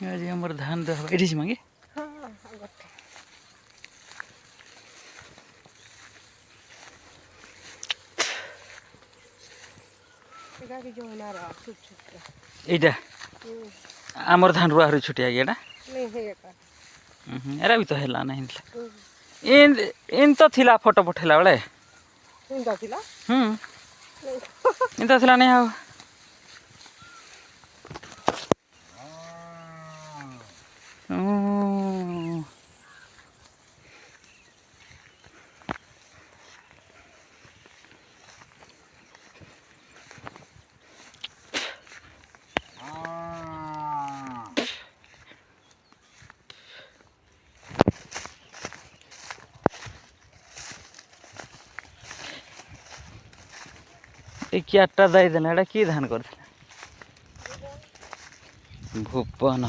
आज हमर धान दह एठी छ मागे हां गोटे एटा की जो नारा छुट छुट एटा हमर धान रुआ हरु छुटिया गेडा नहीं है का एरा भी तो हेला नहीं इन इन तो थिला फोटो पठेला बळे इंदा थिला इन तो थिला नहीं हो कियाटा दाई देना एटा की धान कर भुपन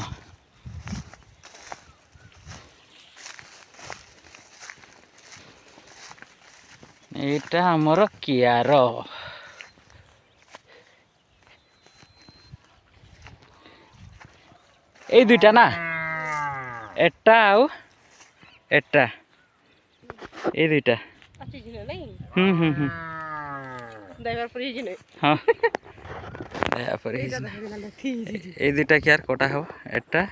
एटा हमर कियार ए दुईटा ना एटा आउ एटा ए दुईटा अच्छी जिने नहीं ड्राइवर पर जिने हां या पर ए दुईटा कियार कोटा हो एटा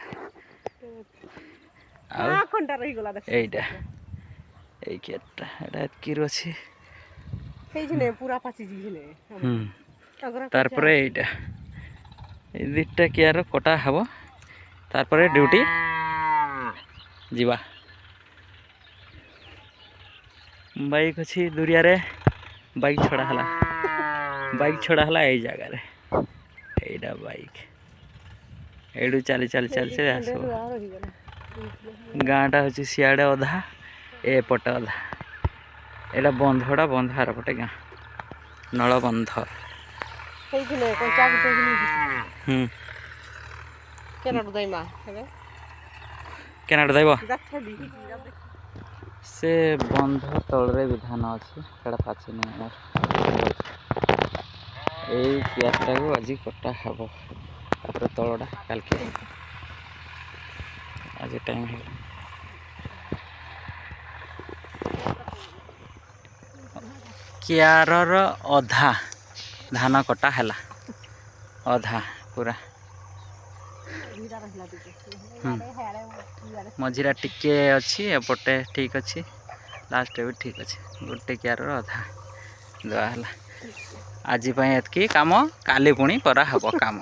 आ खंडा रही गला देख एटा ए केटा एटा किरो छी সেই জিনে পুরা পাচি জিনে তারপরে এইটা এই দুইটা কিয়ার কোটা হব তারপরে ডিউটি जीवा बाइक अच्छी दुरिया रे बाइक छड़ा हला यही जगह रे एडा बाइक एडू चली चली चली चली आस गाँटा हूँ सियाड़े अधा एपटे अधा एटा बंधटा बंधार पटे गाँ नलबंध केनाड दैव से बंध तलरे भी धान अच्छे पाचे नहीं यही कियाटा को आज कटा हम तापर तलटा काल के आज टाइम है कियार अधा धान कटा है अधा पूरा मझीरा टिके अच्छी एपटे ठीक अच्छी लास्ट भी ठीक अच्छे गोटे कियार अधा दवाला आज एतकी काम काली पुणी करा हब काम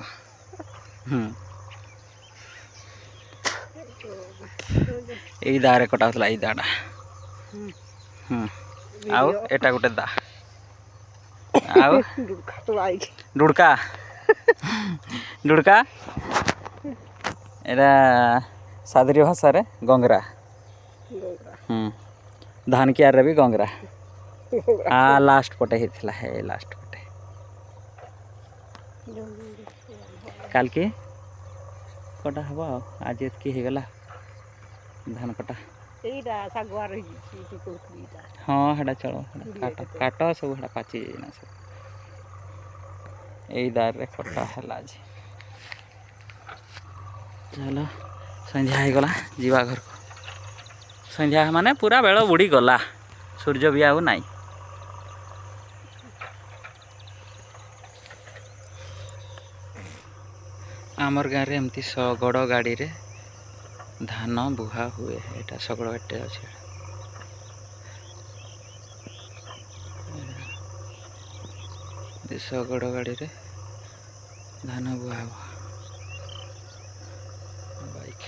यही दारे कटाला यही दाड़ा आउ एटा गोटे दा आउ डुड़का डुड़का एरा सादरी भाषा रे गंगरा धान कियार रे भी गंगरा आ लास्ट पटे हितला है लास्ट पटे काल के कटा हबो आज एतकी हे गला धान कटा एटा सागवा रही की कोकरीटा हां हेडा चलो काट काट सब हेडा पाची ना सब एई दार रे कटा हला आज चलो संध्या हो गला जीवा घर को संध्या माने पूरा बेल बुड़ी गला सूर्य भी आउ नाई आमर गाँव रे एमती शगड़ गाड़ी रे धान बुहा हुए एटा शगड़ गाड़ी अच्छे शगड़ गाड़ी रे धान बुहा हुआ बाइक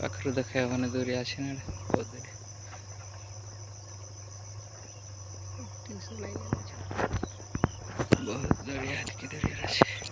पाखर देखा मैंने दूरी आसी ना बहुत दूरी बहुत दूरी आज की दूरी अच्छे